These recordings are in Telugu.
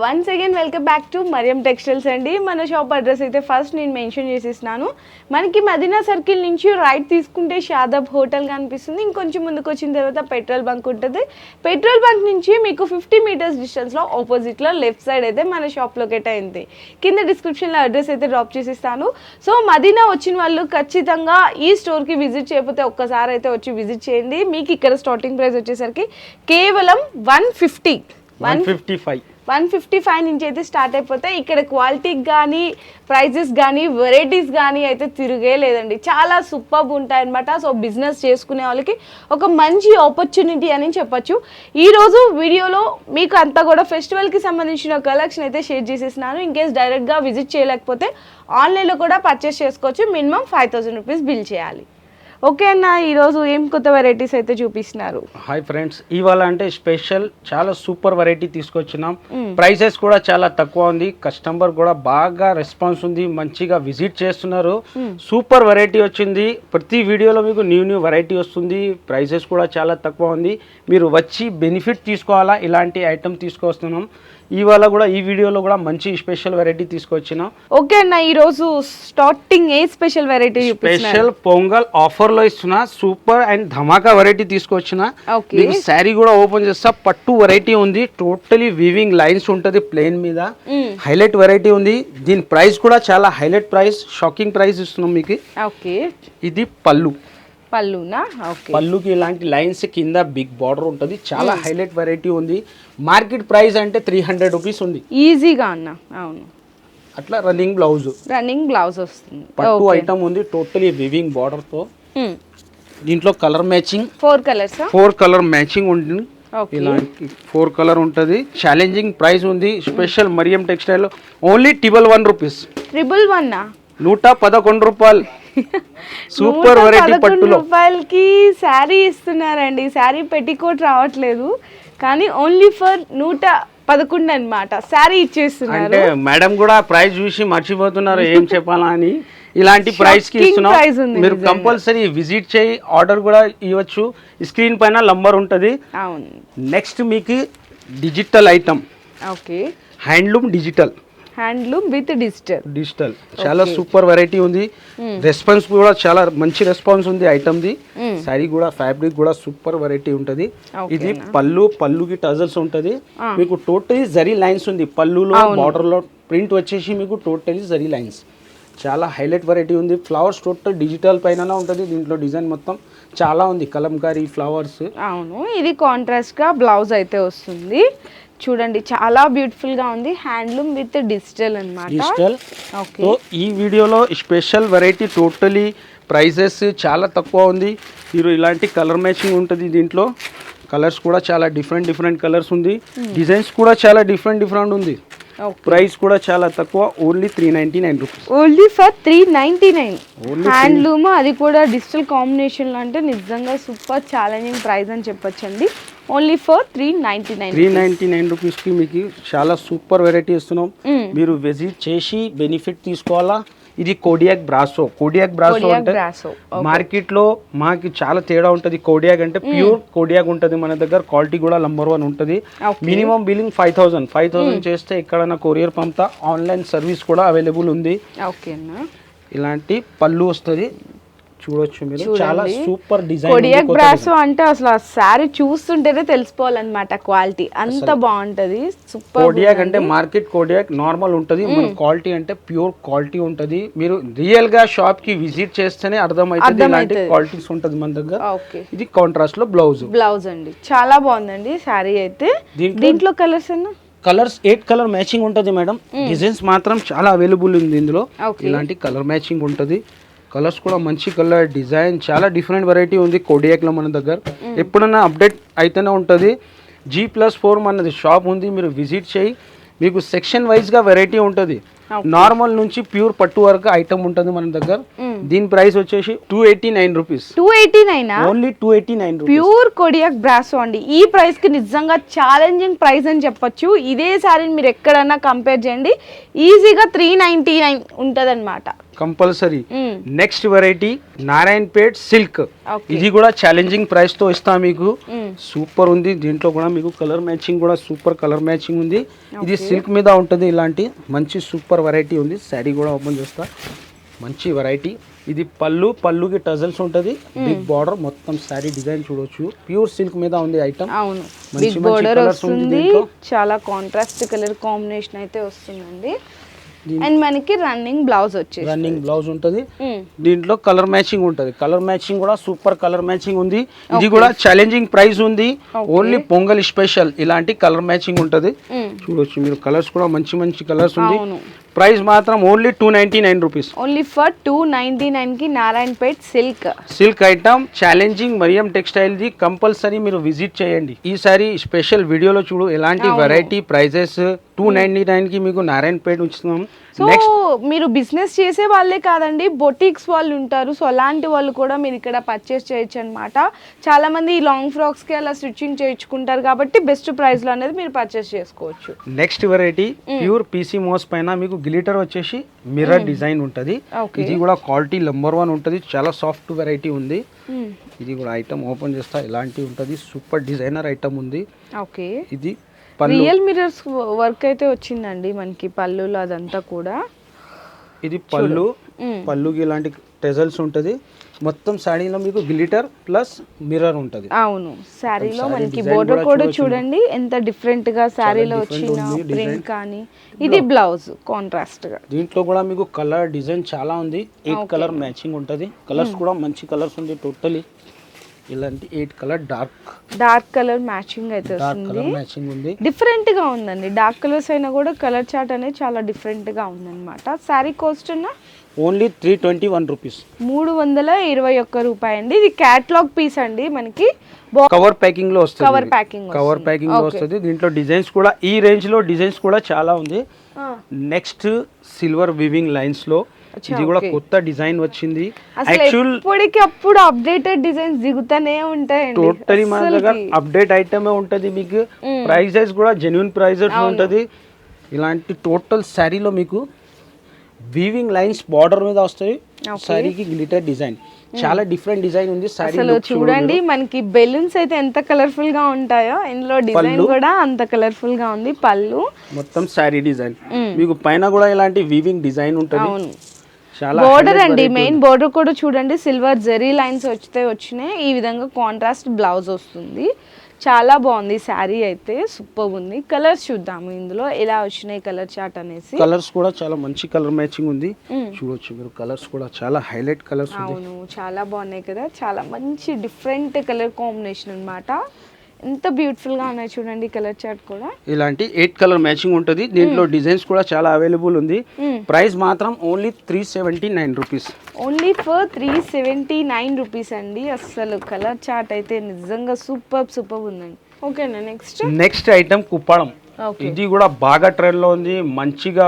Once again welcome back to Mariam textiles అండి. మన షాప్ అడ్రస్ అయితే ఫస్ట్ నేను మెన్షన్ చేసేసినాను. మనకి మదీనా సర్కిల్ నుంచి రైట్ తీసుకుంటే షాదాబ్ హోటల్ కనిపిస్తుంది. ఇంకొంచెం ముందుకు వచ్చిన తర్వాత పెట్రోల్ బంక్ ఉంటుంది. పెట్రోల్ బంక్ నుంచి మీకు 50 మీటర్స్ డిస్టెన్స్లో ఆపోజిట్లో లెఫ్ట్ సైడ్ అయితే మన షాప్ లొకేట్ అయింది. కింద డిస్క్రిప్షన్లో అడ్రస్ అయితే డ్రాప్ చేసిస్తాను. సో మదీనా వచ్చిన వాళ్ళు ఖచ్చితంగా ఈ స్టోర్కి విజిట్ చేయకపోతే ఒక్కసారి అయితే వచ్చి విజిట్ చేయండి. మీకు ఇక్కడ స్టార్టింగ్ ప్రైస్ వచ్చేసరికి కేవలం 155 నుంచి అయితే స్టార్ట్ అయిపోతాయి. ఇక్కడ క్వాలిటీకి కానీ ప్రైజెస్ కానీ వెరైటీస్ కానీ అయితే తిరిగే లేదండి. చాలా సూపర్బ్ ఉంటాయి అనమాట. సో బిజినెస్ చేసుకునే వాళ్ళకి ఒక మంచి ఆపర్చునిటీ అని చెప్పొచ్చు. ఈరోజు వీడియోలో మీకు అంతా కూడా ఫెస్టివల్కి సంబంధించిన కలెక్షన్ అయితే షేర్ చేసేసినాను. ఇన్ కేస్ డైరెక్ట్గా విజిట్ చేయలేకపోతే ఆన్లైన్లో కూడా పర్చేస్ చేసుకోవచ్చు. మినిమం 5000 రూపీస్ బిల్ చేయాలి. ఓకే అన్న, ఈరోజు ఏం కొత్త వెరైటీస్ అయితే చూపిస్తున్నారు? హాయ్ ఫ్రెండ్స్, ఇవాళ అంటే స్పెషల్ చాలా సూపర్ వెరైటీ తీసుకొచ్చినాం. ప్రైసెస్ కూడా చాలా తక్కువ ఉంది. కస్టమర్ కూడా బాగా రెస్పాన్స్ ఉంది, మంచిగా విజిట్ చేస్తున్నారు. సూపర్ వెరైటీ వచ్చింది. ప్రతి వీడియోలో మీకు న్యూ వెరైటీ వస్తుంది. ప్రైసెస్ కూడా చాలా తక్కువ ఉంది. మీరు వచ్చి బెనిఫిట్ తీసుకోవాలా, ఇలాంటి ఐటమ్ తీసుకొస్తున్నాం. ఇవాళ కూడా ఈ వీడియోలో కూడా మంచి స్పెషల్ వెరైటీ తీసుకొచ్చినాం. ఓకే అన్న, ఈరోజు స్టార్టింగ్ ఏ special variety? Special Pongal offer లో ఇస్తున్నా సూపర్ అండ్ ధమాకా వెరైటీ తీసుకొచ్చిన. మీకు శారీ కూడా ఓపెన్ చేస్తా. పట్టు వెరైటీ ఉంది. టోటలీ వీవింగ్ లైన్స్ ఉంటది ప్లేన్ మీద. హైలైట్ వెరైటీ ఉంది. దీని ప్రైస్ కూడా చాలా హైలైట్ ప్రైస్, షాకింగ్ ప్రైస్ ఇస్తున్నాం మీకు. ఇది పళ్ళుకి ఇలాంటి లైన్స్ కింద బిగ్ బార్డర్ ఉంటుంది. చాలా హైలైట్ వెరైటీ ఉంది. మార్కెట్ ప్రైస్ అంటే 300 రూపీస్ ఉంది ఈజీగా అన్న. అవును, అట్లా రన్నింగ్ బ్లౌజ్ వస్తుంది. పట్టు ఐటమ్ ఉంది. టోటలీ వివింగ్ బార్డర్ తో. దీంట్లో కలర్ మ్యాచింగ్ 4 కలర్ మ్యాచింగ్ ఉంటుంది. ఇలాంటి 4 కలర్ ఉంటుంది. ఛాలెంజింగ్ ప్రైస్ ఉంది. Special Mariam textile only 111 rupees. 111 రూపాయలు. సూపర్ వెరైటీ పట్టులో రూపాయలకి శారీ ఇస్తున్నారండి. శారీ పెట్టికోట్ రావట్లేదు, కానీ ఓన్లీ ఫర్ 111 అన్నమాట శారీ ఇచ్చేస్తున్నారు. అంటే మేడం కూడా ప్రైస్ చూసి మర్చిపోతున్నారు ఏం చెప్పాలా అని. ఇలాంటి ప్రైస్ కి ఇస్తున్నాం. మీరు కంపల్సరీ విజిట్ చేయి, ఆర్డర్ కూడా ఇవ్వచ్చు. స్క్రీన్ పైన నంబర్ ఉంటుంది. నెక్స్ట్ మీకు digital item. Handloom with digital చాలా సూపర్ వెరైటీ ఉంది. రెస్పాన్స్ కూడా చాలా మంచి రెస్పాన్స్ ఉంది ఐటమ్ ది. సారీ కూడా ఫ్యాబ్రిక్ కూడా సూపర్ వెరైటీ ఉంటది. ఇది పళ్ళుకి టజల్స్ ఉంటది. మీకు టోటలీ జరీ లైన్స్ ఉంది. పళ్ళులో బార్డర్ లో ప్రింట్ వచ్చేసి మీకు టోటలీ జరీ లైన్స్. చాలా హైలైట్ వెరైటీ ఉంది. ఫ్లవర్స్ టోటల్ డిజిటల్ పైన ఉంటది. దీంట్లో డిజైన్ మొత్తం చాలా ఉంది. కలంకారీ ఫ్లవర్స్. అవును, ఇది కాంట్రాస్ట్ గా బ్లౌజ్ అయితే వస్తుంది. చూడండి, చాలా బ్యూటిఫుల్ గా ఉంది. హ్యాండ్లూమ్ విత్ డిజిటల్ అన్నమాట. సో ఈ వీడియోలో స్పెషల్ వెరైటీ టోటలీ ప్రైసెస్ చాలా తక్కువ ఉంది. మీరు ఇలాంటి కలర్ మ్యాచింగ్ ఉంటుంది. దీంట్లో కలర్స్ కూడా చాలా డిఫరెంట్ కలర్స్ ఉంది. డిజైన్స్ కూడా చాలా డిఫరెంట్ ఉంది. ప్రైస్ కూడా చాలా తక్కువ, only 399 rupees. Only for 399. Handloom, అది కూడా డిజిటల్ కాంబినేషన్ అంటే నిజంగా సూపర్ ఛాలెంజింగ్ ప్రైస్ అని చెప్పొచ్చండి. ఓన్లీ ఫర్ 399 రూపీస్ కి మీకు చాలా సూపర్ వెరైటీ ఇస్తున్నాం. మీరు విజిట్ చేసి బెనిఫిట్ తీసుకోవాలా. ఇది కోడియాక్ బ్రాసో అంటే మార్కెట్ లో మాకు చాలా తేడా ఉంటది. కోడియాక్ అంటే ప్యూర్ కోడియాక్ ఉంటది. మన దగ్గర క్వాలిటీ కూడా నంబర్ 1 ఉంటది. మినిమం బిల్లింగ్ 5000 చేస్తే ఎక్కడైనా కొరియర్ పంపుతా. ఆన్లైన్ సర్వీస్ కూడా అవైలబుల్ ఉంది. ఇలాంటి పళ్ళు వస్తుంది. చూడొచ్చు మీరు, చాలా సూపర్ డిజైన్. కోడియాక్ బ్రాసో అంటే అసలు ఆ సారీ చూస్తుంటేనే తెలిసిపోవాలన్నమాట క్వాలిటీ, అంత బాగుంటది. సూపర్. కోడియాక్ అంటే మార్కెట్ కోడియాక్ నార్మల్ ఉంటది. మన క్వాలిటీ అంటే ప్యూర్ క్వాలిటీ ఉంటది. మీరు రియల్ గా షాప్ కి విజిట్ చేస్తేనే అర్థమవుతుంది ఇలాంటి క్వాలిటీస్ ఉంటది మన దగ్గర. ఇది కాంట్రాస్ట్ లో బ్లౌజ్ అండి. చాలా బాగుందండి సారీ అయితే. దీంట్లో కలర్స్ 8 కలర్ మ్యాచింగ్ ఉంటది మేడం. డిజైన్స్ మాత్రం చాలా అవైలబుల్ ఉంది ఇందులో. ఇలాంటి కలర్ మ్యాచింగ్ ఉంటది. కలర్స్ కూడా మంచి కలర్, డిజైన్ చాలా డిఫరెంట్ వెరైటీ ఉంది కోడియాక్లో మన దగ్గర. ఎప్పుడన్నా అప్డేట్ అయితేనే ఉంటుంది. G+4 మనది షాప్ ఉంది. మీరు విజిట్ చేయి. మీకు సెక్షన్ వైజ్గా వెరైటీ ఉంటుంది. నార్మల్ నుంచి ప్యూర్ పట్టు వరకు ఐటమ్ ఉంటుంది మన దగ్గర. దీని ప్రైస్ వచ్చేసి 289 rupees. 289 only 289 rupees. Pure Kodiaq brasso అండి. ఈ ప్రైస్ కి నిజంగా ఛాలెంజింగ్ ప్రైస్ అని చెప్పొచ్చు. ఇదే సారీని మీరు ఎక్కడన్నా కంపేర్ చేయండి, ఈజీగా 399 ఉంటది అనమాట compulsory. Next variety Narayanpet silk. ఇది కూడా ఛాలెంజింగ్ ప్రైస్ తో ఇస్తా మీకు. సూపర్ ఉంది. దీంట్లో కూడా మీకు కలర్ మ్యాచింగ్ కూడా సూపర్ కలర్ మ్యాచింగ్ ఉంది. ఇది సిల్క్ మీద ఉంటుంది. ఇలాంటి మంచి సూపర్ వెరైటీ ఉంది. శారీ కూడా ఓపెన్ చేస్తా. మంచి వెరైటీ. ఇది పళ్ళుకి టజల్స్ ఉంటుంది. బిగ్ బార్డర్ మొత్తం శారీ డిజైన్ చూడొచ్చు. ప్యూర్ సిల్క్ మీద ఉంది ఐటమ్. అవును, బిగ్ బార్డర్ వస్తుంది. చాలా కాంట్రాస్ట్ కలర్ కాంబినేషన్ అయితే వస్తుందండి. అండ్ మనకి రన్నింగ్ బ్లౌజ్ వచ్చేసి రన్నింగ్ బ్లౌజ్ ఉంటుంది. దీంట్లో కలర్ మ్యాచింగ్ ఉంటుంది. కలర్ మ్యాచింగ్ కూడా సూపర్ కలర్ మ్యాచింగ్ ఉంది. ఇది కూడా ఛాలెంజింగ్ ప్రైస్ ఉంది. ఓన్లీ పొంగల్ స్పెషల్ ఇలాంటి కలర్ మ్యాచింగ్ ఉంటుంది. చూడొచ్చు మీరు. కలర్స్ కూడా మంచి మంచి కలర్స్ ఉంది. ప్రైస్ మాత్రం ఓన్లీ 299 రూపీస్. ఓన్లీ ఫర్ 299 కి Narayanpet silk item challenging Mariam textile ది కంపల్సరీ మీరు విజిట్ చేయండి. ఈసారి స్పెషల్ వీడియోలో చూడు ఎలాంటి వెరైటీ ప్రైజెస్. 299 కి మీకు నారాయణపేట్ ఉంచుతున్నాం. సో మీరు బిజినెస్ చేసే వాళ్ళే కాదండి, బొటిక్స్ వాళ్ళు ఉంటారు. సో అలాంటి వాళ్ళు కూడా మీరు ఇక్కడ పర్చేస్ చేయొచ్చు అనమాట. చాలా మంది ఈ లాంగ్ ఫ్రాక్స్ కి అలా స్టిచ్చింగ్ చేయించుకుంటారు కాబట్టి బెస్ట్ ప్రైస్ లో అనేది మీరు పర్చేస్ చేసుకోవచ్చు. నెక్స్ట్ వెరైటీ ప్యూర్ పీసీ మోస్ పైన మీకు గ్లిటర్ వచ్చేసి మిర్రర్ డిజైన్ ఉంటుంది. ఇది కూడా క్వాలిటీ నెంబర్ 1 ఉంటుంది. చాలా సాఫ్ట్ వెరైటీ ఉంది. ఇది కూడా ఐటమ్ ఓపెన్ చేస్తా. ఇలాంటి ఉంటుంది. సూపర్ డిజైనర్ ఐటమ్ ఉంది. ఓకే, ఇది రియల్ మిర్రర్స్ వర్క్ అయితే వచ్చిందండి మనకి పళ్ళులో అదంతా కూడా. ఇది పళ్ళుకి ఇలాంటి టెజల్స్ ఉంటుంది. మొత్తం శారీలో మీకు గ్లిటర్ ప్లస్ మిర్రర్ ఉంటుంది. అవును, శారీలో మనకి బోర్డర్ కూడా చూడండి ఎంత డిఫరెంట్ గా శారీలో వచ్చిన ప్రింట్ కానీ. ఇది బ్లౌజ్ కాంట్రాస్ట్ గా. దీంట్లో కూడా మీకు కలర్ డిజైన్ చాలా ఉంది. 8 కలర్ మ్యాచింగ్ ఉంటుంది. కలర్స్ కూడా మంచి కలర్స్ ఉంది. టోటలీ ఇలాంటి 8 కలర్ డార్క్ కలర్ మ్యాచింగ్ అయితే వస్తుంది. మ్యాచింగ్ ఉంది. డిఫరెంట్ గా ఉందండి. డార్క్ కలర్స్ అయినా కూడా కలర్ చార్ట్ అనేది చాలా డిఫరెంట్ గా ఉందన్నమాట. Sari cost only 321 rupees. 321 రూపాయి అండి. ఇది క్యాటలాగ్ పీస్ అండి. మనకి కవర్ ప్యాకింగ్ లో వస్తుంది. కవర్ ప్యాకింగ్ లో వస్తుంది. దీంట్లో డిజైన్స్ కూడా ఈ రేంజ్ లో డిజైన్స్ కూడా చాలా ఉంది. నెక్స్ట్ సిల్వర్ వీవింగ్ లైన్స్ లో ఇది కూడా కొత్త డిజైన్ వచ్చింది. అప్పుడు అప్డేటెడ్ డిజైన్స్ దిగుతూనే ఉంటాయండి. టోటలీ మన దగ్గర అప్డేట్ ఐటమ్ ఉంటది. మీకు ప్రైజెస్ కూడా జెన్యూన్ ప్రైజెస్ ఉంటది. ఇలాంటి టోటల్ శారీలో మీకు వీవింగ్ లైన్స్ బార్డర్ మీద వస్తాయి. శారీకి గ్లిటర్ డిజైన్ చాలా డిఫరెంట్ డిజైన్ ఉంది. అసలు చూడండి మనకి బెలూన్స్ అయితే ఎంత కలర్ఫుల్ గా ఉంటాయో, ఇందులో డిజైన్ కూడా అంత కలర్ఫుల్ గా ఉంది. పళ్ళు మొత్తం శారీ డిజైన్ మీకు పైన కూడా ఇలాంటి వీవింగ్ డిజైన్ ఉంటుంది. బోర్డర్ అండి, మెయిన్ బోర్డర్ కూడా చూడండి సిల్వర్ జెరీ లైన్స్ వచ్చినాయి. ఈ విధంగా కాంట్రాస్ట్ బ్లౌజ్ వస్తుంది. చాలా బాగుంది శారీ అయితే, సూపర్ ఉంది. కలర్స్ చూద్దాము ఇందులో ఎలా వచ్చినాయి కలర్ చార్ట్ అనేసి. కలర్స్ కూడా చాలా మంచి కలర్ మ్యాచింగ్ ఉంది. చూడొచ్చు మీరు. కలర్స్ కూడా చాలా హైలైట్ కలర్స్ ఉంది. అవును, చాలా బాగున్నాయి కదా. చాలా మంచి డిఫరెంట్ కలర్ కాంబినేషన్ అన్నమాట. ఎంత బ్యూటిఫుల్ గా ఉన్నాయి చూడండి. కలర్ చార్ట్ కూడా ఇలాంటి 8 కలర్ మ్యాచింగ్ ఉంటుంది. దీంట్లో డిజైన్స్ కూడా చాలా అవైలబుల్ ఉంది. ప్రైస్ మాత్రం only 379 rupees. Only for 379 rupees అండి. అసలు కలర్ చార్ట్ అయితే నిజంగా సూపర్ ఉందండి. ఓకేనా, నెక్స్ట్ ఐటమ్ కుప్పడం. ఇది కూడా బాగా ట్రెండ్ లో ఉంది. మంచిగా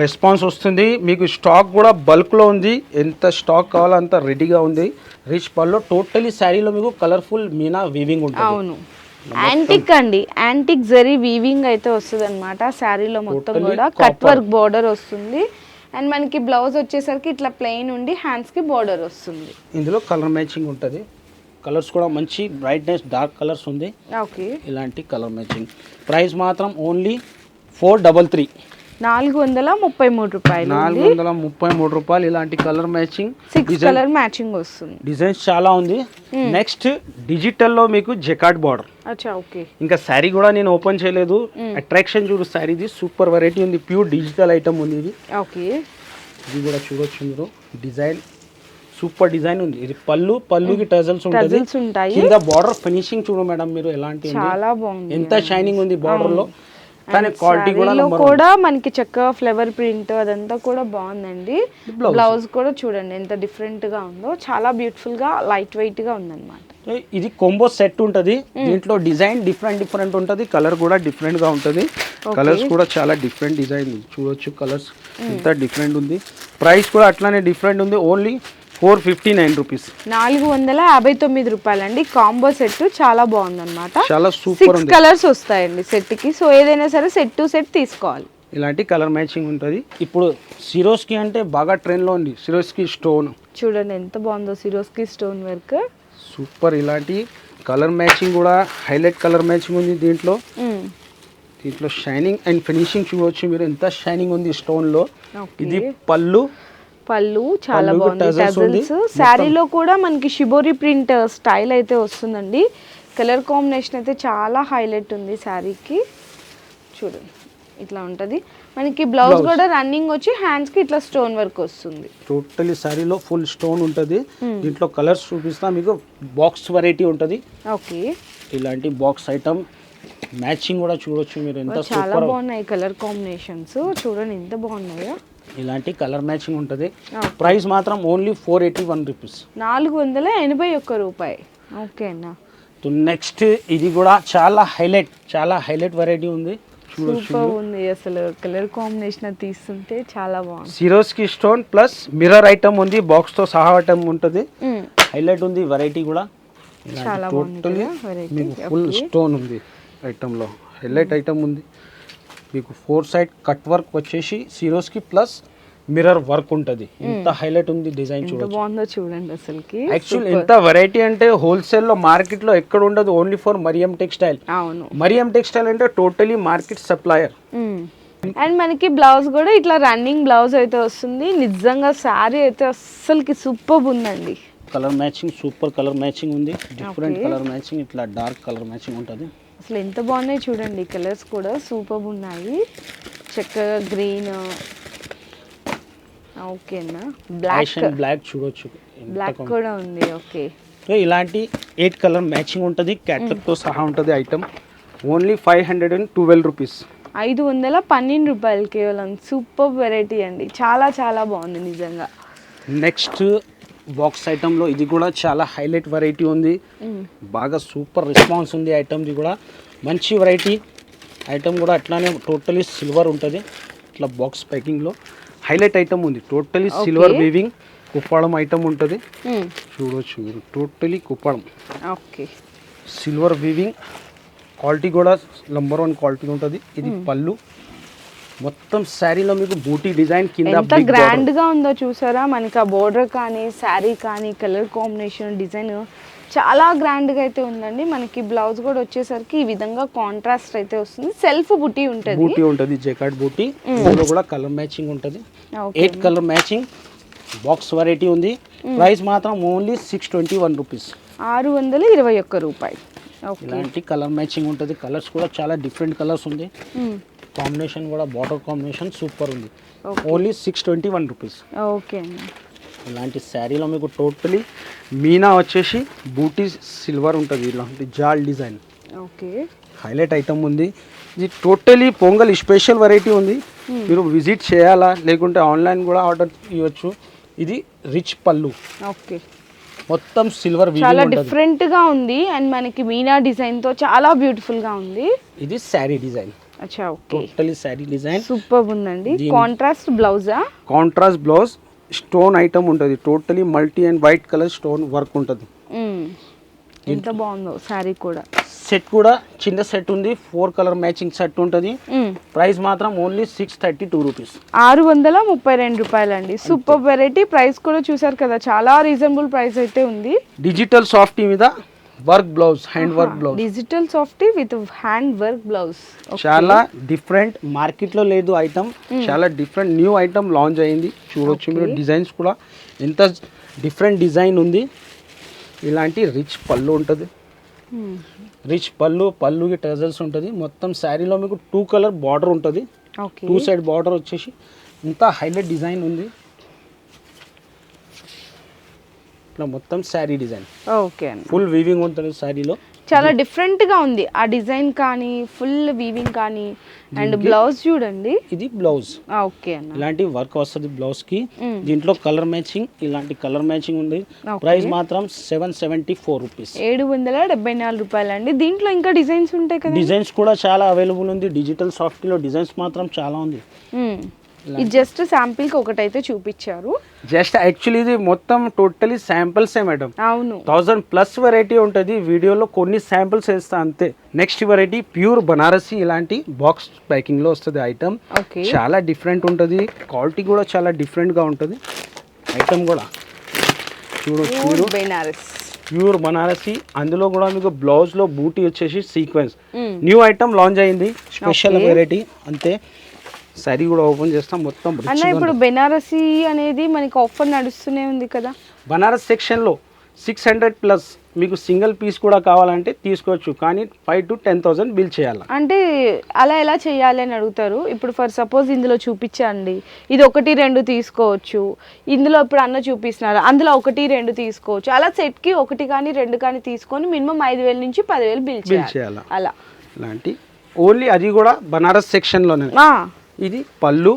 రెస్పాన్స్ వస్తుంది. మీకు స్టాక్ కూడా బల్క్ లో ఉంది. ఎంత స్టాక్ కావాలో అంత రెడీగా ఉంది. రిచ్ పల్లో టోటలీ శారీలో మీకు కలర్ఫుల్ మీనా వీవింగ్ ఉంటుంది. అవును, యాంటిక్ అండి. యాంటిక్ జరీ వీవింగ్ అయితే వస్తుంది అనమాట. శారీలో మొత్తం కూడా కట్ వర్క్ బోర్డర్ వస్తుంది. అండ్ మనకి బ్లౌజ్ వచ్చేసరికి ఇట్లా ప్లెయిన్ ఉండి హ్యాండ్స్ కి బోర్డర్ వస్తుంది. ఇందులో కలర్ మ్యాచింగ్ ఉంటుంది. కలర్స్ కూడా మంచి బ్రైట్నెస్ డార్క్ కలర్స్ ఉంది. ఓకే, ఇలాంటి కలర్ మ్యాచింగ్. ప్రైస్ మాత్రం ఓన్లీ 433. 433 రూపాయలు. 433 రూపాయలు. ఇలాంటి కలర్ మ్యాచింగ్ 6 కలర్ మ్యాచింగ్ వస్తుంది. డిజైన్స్ చాలా ఉంది. నెక్స్ట్ డిజిటల్ లో మీకు జకార్డ్ బార్డర్. ఓకే, ఇంకా శారీ కూడా నేను ఓపెన్ చేయలేదు. అట్రాక్షన్ చూడు శారీది. సూపర్ వెరైటీ ఉంది. ప్యూర్ డిజిటల్ ఐటమ్ ఉంది ఇది. ఓకే, ఇది కూడా చూడొచ్చు మీరు. డిజైన్ సూపర్ డిజైన్ ఉంది. ఇది పళ్ళుకి టజల్స్ ఉంటాయి. కింద బార్డర్ ఫినిషింగ్ చూడు మేడం మీరు. ఎలాంటి చాలా బాగుంది. ఎంత షైనింగ్ ఉంది బార్డర్ లో. కానీ క్వాలిటీ కూడా మనకి చక్కగా ఫ్లవర్ ప్రింట్ అదంతా కూడా బాగుందండి. బ్లౌజ్ కూడా చూడండి ఎంత డిఫరెంట్ గా ఉందో. చాలా బ్యూటిఫుల్ గా లైట్ వెయిట్ గా ఉందన్నమాట. ఇది కొంబో సెట్ ఉంటది. దీంట్లో డిజైన్ డిఫరెంట్ ఉంటది. కలర్ కూడా డిఫరెంట్ గా ఉంటది. కలర్స్ కూడా చాలా డిఫరెంట్ డిజైన్ చూడొచ్చు. కలర్స్ ఎంత డిఫరెంట్ ఉంది. ప్రైస్ కూడా అట్లానే డిఫరెంట్ ఉంది. ఓన్లీ 459 రూపీస్, 459 రూపాయలండి. కాంబో సెట్ చాలా బాగుందన్నమాట. చాలా సూపర్ 6 కలర్స్ వస్తాయండి సెట్ కి. సో ఏదైనా సరే సెట్ టు సెట్ తీసుకోవాలి. ఇలాంటి కలర్ మ్యాచింగ్ ఉంటుంది. ఇప్పుడు సిరోస్కి అంటే బాగా ట్రెండ్లో ఉంది. సిరోస్కి స్టోన్ చూడండి ఎంత బాగుందో, సిరోస్కి స్టోన్ వర్క్ సూపర్. ఇలాంటి కలర్ మ్యాచింగ్ కూడా హైలైట్ కలర్ మ్యాచింగ్ ఉంది దీంట్లో. దీంట్లో షైనింగ్ అండ్ ఫినిషింగ్ చూడవచ్చు మీరు, ఎంత షైనింగ్ ఉంది స్టోన్ లో. ఇది పళ్ళు చాలా బాగుంది. టజల్స్ శారీలో కూడా మనకి షిబోరి ప్రింట్ స్టైల్ అయితే వస్తుందండి. కలర్ కాంబినేషన్ అయితే చాలా హైలైట్ ఉంది శారీకి. చూడండి ఇట్లా ఉంటది. మనకి బ్లౌజ్ కూడా రన్నింగ్ వచ్చి హ్యాండ్స్ కి ఇట్లా స్టోన్ వర్క్ వస్తుంది. టోటలీ శారీలో ఫుల్ స్టోన్ ఉంటది. దీంట్లో కలర్స్ చూపిస్తా మీకు. బాక్స్ వెరైటీ ఉంటది. ఓకే, ఇలాంటి బాక్స్ ఐటమ్ మ్యాచింగ్ కూడా చూడొచ్చు మీరు, ఎంత చాలా బాగున్నాయి కలర్ కాంబినేషన్స్. చూడండి ఎంత బాగున్నాయో. ఇలాంటి కలర్ మ్యాచింగ్ ఉంటుంది. ప్రైస్ మాత్రం ఓన్లీ 481 రూపీస్, 481 రూపాయి. ఓకే అన్న. నెక్స్ట్ ఇది కూడా చాలా హైలైట్ వెరైటీ ఉంది. సూపర్ ఉంది అసలు. కలర్ కాంబినేషన్ తీస్తుంటే చాలా బాగుంది. Swarovski stone plus mirror item ఉంది, బాక్స్ తో సహా ఐటమ్ ఉంటుంది. హైలైట్ ఉంది వెరైటీ కూడా. చాలా టోటలీ మీకు ఫుల్ స్టోన్ ఉంది ఐటమ్ లో. హైలైట్ ఐటమ్ ఉంది మీకు. 4 సైడ్ కట్ వర్క్ వచ్చేసి సిరోస్కి ప్లస్ మిర్రర్ వర్క్ ఉంటుంది. ఎంత హైలైట్ ఉంది డిజైన్, చూడండి బాగుందో చూడండి అసలుకి. యాక్చువల్ ఎంత వెరైటీ అంటే హోల్సేల్ లో మార్కెట్ లో ఎక్కడ ఉండదు, ఓన్లీ ఫర్ మరియం టెక్స్టైల్. అవును, మరియం టెక్స్టైల్ అంటే టోటలీ మార్కెట్ సప్లయర్. అండ్ మనకి బ్లౌజ్ కూడా ఇట్లా రన్నింగ్ బ్లౌజ్ అయితే వస్తుంది. నిజంగా శారీ అయితే అస్సలకి సూపర్ ఉందండి. Colour matching super colour matching ఉంది. డిఫరెంట్ కలర్ మ్యాచింగ్, ఇట్లా డార్క్ కలర్ మ్యాచింగ్ ఉంటుంది. అసలు ఎంత బాగున్నాయి చూడండి. కలర్స్ కూడా సూపర్ ఉన్నాయి. చక్కగా గ్రీన్, ఓకేనా, బ్లాక్ చూడొచ్చు, బ్లాక్ కూడా ఉంది. ఓకే, సో ఇలాంటి 8 కలర్ మ్యాచింగ్ ఉంటుంది. క్యాటలాగ్ తో సహా ఉంటుంది ఐటమ్. ఓన్లీ 512 రూపీస్, 512 రూపాయలు కేవలం. సూపర్ వెరైటీ అండి. చాలా చాలా బాగుంది నిజంగా. నెక్స్ట్ బాక్స్ ఐటమ్లో ఇది కూడా చాలా హైలైట్ వెరైటీ ఉంది. బాగా సూపర్ రెస్పాన్స్ ఉంది ఐటమ్ది కూడా. మంచి వెరైటీ ఐటమ్ కూడా. అట్లానే టోటలీ సిల్వర్ ఉంటుంది. ఇట్లా బాక్స్ ప్యాకింగ్లో హైలైట్ ఐటమ్ ఉంది. Totally silver weaving Kuppadam item ఉంటుంది. చూడవచ్చు మీరు, totally Kuppadam. Okay, silver weaving quality కూడా నంబర్ 1 క్వాలిటీ ఉంటుంది. ఇది పళ్ళు. మొత్తం శారీలో మీకు బూటీ డిజైన్ కింద ఎంత గ్రాండ్ గా ఉందో చూసారా. మనకి ఆ బోర్డర్ కానీ శారీ కానీ కలర్ కాంబినేషన్ డిజైన్ చాలా గ్రాండ్ గా అయితే ఉందండి. మనకి బ్లౌజ్ కూడా వచ్చేసరికి ఈ విధంగా కాంట్రాస్ట్ అయితే వస్తుంది. సెల్ఫ్ బూటీ ఉంటుంది. జకాట్ బూటీ. ఇందులో కూడా కలర్ మ్యాచింగ్ ఉంటుంది. 8 కలర్ మ్యాచింగ్ బాక్స్ వెరైటీ ఉంది. ప్రైస్ మాత్రం ఓన్లీ 621 రూపీస్, 621 రూపాయలు. ఇలాంటి కలర్ మ్యాచింగ్ ఉంటుంది. కలర్స్ కూడా చాలా డిఫరెంట్ కలర్స్ ఉంది. కాంబినేషన్ కూడా బార్డర్ కాంబినేషన్ సూపర్ ఉంది. Only 621 rupees. ఓకే, ఇలాంటి శారీలో మీకు టోటలీ మీనా వచ్చేసి బూటీ సిల్వర్ ఉంటుంది. ఇలాంటి జాల్ డిజైన్. ఓకే, హైలైట్ ఐటమ్ ఉంది. ఇది టోటలీ పొంగల్ స్పెషల్ వెరైటీ ఉంది. మీరు విజిట్ చేయాలా లేకుంటే ఆన్లైన్ కూడా ఆర్డర్ ఇవ్వచ్చు. ఇది రిచ్ పళ్ళు. ఓకే, మొత్తం సిల్వర్ చాలా డిఫరెంట్ గా ఉంది. అండ్ మనకి మీనా డిజైన్ తో చాలా బ్యూటిఫుల్ గా ఉంది. ఇది శారీ డిజైన్. అచ్చా, okay, totally sari design super ఉందండి. కాంట్రాస్ట్ బ్లౌజా? Contrast blouse. స్టోన్ ఐటమ్ ఉంటుంది. Totally multi and white colour stone work ఉంటుంది. ఎంత బాగుందో శారీ కూడా. సెట్ కూడా చిన్న సెట్ ఉంది. 4 కలర్ మ్యాచింగ్ సెట్ ఉంటుంది. ప్రైస్ మాత్రం ఓన్లీ 632 రూపీస్, 632 రూపాయలండి. Super variety. ప్రైస్ కూడా చూసారు కదా, చాలా రీజనబుల్ ప్రైస్ అయితే ఉంది. డిజిటల్ సాఫ్టీ మీద work blouse, hand work blouse. Digital softy with hand work blouse. చాలా డిఫరెంట్, మార్కెట్ లో లేదు ఐటమ్. చాలా డిఫరెంట్ న్యూ ఐటమ్ లాంచ్ అయింది. చూడొచ్చు మీరు. డిజైన్స్ కూడా ఎంత డిఫరెంట్ డిజైన్ ఉంది. ఇలాంటి రిచ్ పళ్ళు ఉంటుంది. రిచ్ పళ్ళుకి టజల్స్ ఉంటుంది. మొత్తం శారీలో మీకు 2 కలర్ బార్డర్ ఉంటుంది. 2 సైడ్ బార్డర్ వచ్చేసి ఇంత హైలైట్ డిజైన్ ఉంది. ఇట్లా మొత్తం sari design. Okay, full weaving ఉంటుంది శారీలో. చాలా డిఫరెంట్ గా ఉంది ఆ డిజైన్ కానీ, ఫుల్ వీవింగ్ కానీ. అండ్ బ్లౌజ్ చూడండి, ఇది బ్లౌజ్. ఓకే అన్న, ఇలాంటి వర్క్ వస్తుంది బ్లౌజ్ కి. దీంట్లో కలర్ మ్యాచింగ్, ఇలాంటి కలర్ మ్యాచింగ్ ఉంది. ప్రైస్ మాత్రం 774 రూపీస్, 774 రూపాయలండి. దీంట్లో ఇంకా డిజైన్స్ ఉంటాయి కదా? డిజైన్స్ కూడా చాలా అవైలబుల్ ఉంది. డిజిటల్ సాఫ్ట్ లో డిజైన్స్ మాత్రం చాలా ఉంది. ఇది జస్ట్ శాంపిల్ కి ఒకటైతే చూపించారు. జస్ట్ యాక్చువల్లీ ఇది మొత్తం టోటలీ శాంపిల్సే మేడం. అవును, 1000+ వెరైటీ ఉంటుంది. వీడియోలో కొన్ని శాంపిల్స్ వేస్తా అంతే. నెక్స్ట్ వెరైటీ ప్యూర్ బనారసి, ఇలాంటి బాక్స్ ప్యాకింగ్ లో వస్తుంది ఐటమ్. చాలా డిఫరెంట్ ఉంటుంది, క్వాలిటీ కూడా చాలా డిఫరెంట్ గా ఉంటుంది. ఐటమ్ కూడా చూడొచ్చు, ప్యూర్ బనారసి. అందులో కూడా మీకు బ్లౌజ్ లో బూటీ వచ్చేసి సీక్వెన్స్ న్యూ ఐటమ్ లాంచ్ అయింది, స్పెషల్ వెరైటీ అంతే. సారీ కూడా ఓపెన్ చేస్తాం మొత్తం. అన్న ఇప్పుడు బెనారసి అనేది మనకి ఆఫర్ నడుస్తూనే ఉంది కదా. బనారస్ సెక్షన్ లో 600+ మీకు సింగిల్ పీస్ కూడా కావాలంటే తీసుకోవచ్చు, కానీ 5,000 to 10,000 బిల్ చేయాలి. అంటే అలా ఎలా చేయాలి అని అడుగుతారు. ఇప్పుడు ఫర్ సపోజ్ ఇందులో చూపించండి, ఇది 1 2 తీసుకోవచ్చు. ఇందులో ఇప్పుడు అన్న చూపిస్తున్నారు, అందులో 1 2 తీసుకోవచ్చు. అలా సెట్ కి 1 కానీ 2 కానీ తీసుకొని మినిమం 5,000 నుంచి 10,000 బిల్ చేయాలి. అలా ఇలాంటి ఓన్లీ అది కూడా బనారస్ సెక్షన్ లోనే. ఇది పళ్ళు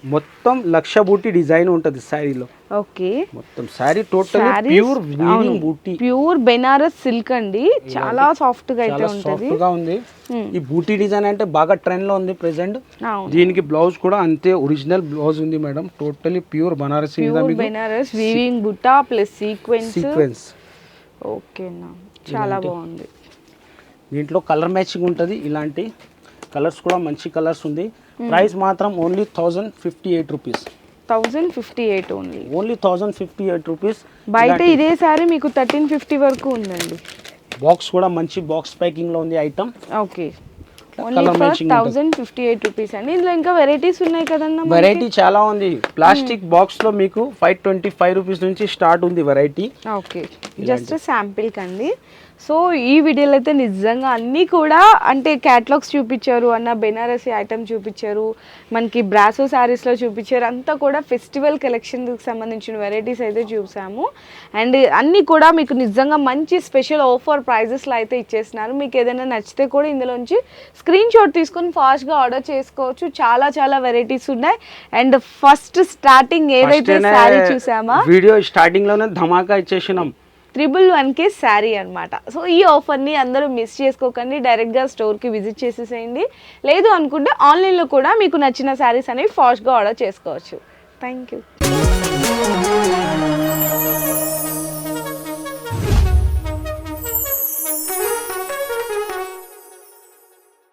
మొత్తం లక్ష బూటీ డిజైన్ ఉంటుంది శారీలో. ఓకే, మొత్తం శారీ టోటల్ ప్యూర్ వీవింగ్ బూటీ, ప్యూర్ బెనారస్ సిల్క్ అండి. చాలా సాఫ్ట్ గా అయితే ఉంటుంది. సాఫ్ట్ గా ఉంది. ఈ బూటీ డిజైన్ అంటే బాగా ట్రెండ్ లో ఉంది ప్రెసెంట్. దీనికి బ్లౌజ్ కూడా అంతే, ఒరిజినల్ బ్లౌజ్ ఉంది madam. Totally pure Banaras, Benaras weaving బుట్టా ప్లస్ సీక్వెన్స్. ఓకేనా, చాలా బాగుంది. దీంట్లో కలర్ మ్యాచింగ్ ఉంటుంది. ఇలాంటి కలర్స్ కూడా మంచి కలర్స్ ఉంది. ప్రైస్ మాత్రం ఓన్లీ 1058 రూపీస్. 1058 only 1058 rupees. బయట ఇదే సారీ మీకు 1350 వరకు ఉందండి. బాక్స్ కూడా మంచి బాక్స్ ప్యాకింగ్ లో ఉంది ఐటమ్. ఓకే, ఓన్లీ 1058 రూపీస్ అండి. ఇందులో ఇంకా వెరైటీస్ ఉన్నాయి కదన్నా. వెరైటీ చాలా ఉంది. ప్లాస్టిక్ బాక్స్ లో మీకు 525 రూపీస్ నుంచి స్టార్ట్ ఉంది వెరైటీ. ఓకే, జస్ట్ శాంపిల్ కండి. సో ఈ వీడియోలో అయితే నిజంగా అన్నీ కూడా అంటే క్యాటలాగ్స్ చూపించారు అన్న, బెనారసి ఐటమ్ చూపించారు, మనకి బ్రాసో శారీస్లో చూపించారు. అంతా కూడా ఫెస్టివల్ కలెక్షన్కి సంబంధించిన వెరైటీస్ అయితే చూసాము. అండ్ అన్నీ కూడా మీకు నిజంగా మంచి స్పెషల్ ఆఫర్ ప్రైజెస్లో అయితే ఇచ్చేస్తున్నారు. మీకు ఏదైనా నచ్చితే కూడా ఇందులోంచి స్క్రీన్ షాట్ తీసుకొని ఫాస్ట్గా ఆర్డర్ చేసుకోవచ్చు. చాలా చాలా వెరైటీస్ ఉన్నాయి. అండ్ ఫస్ట్ స్టార్టింగ్ ఏదైతే శారీ చూసామా, వీడియో స్టార్టింగ్ లోనే ధమాకా ఇచ్చేసినాం, 111K శారీ అనమాట. సో ఈ ఆఫర్ని అందరూ మిస్ చేసుకోకండి. డైరెక్ట్గా స్టోర్కి విజిట్ చేసేసేయండి. లేదు అనుకుంటే ఆన్లైన్లో కూడా మీకు నచ్చిన శారీస్ అనేవి ఫాస్ట్గా ఆర్డర్ చేసుకోవచ్చు. Thank you.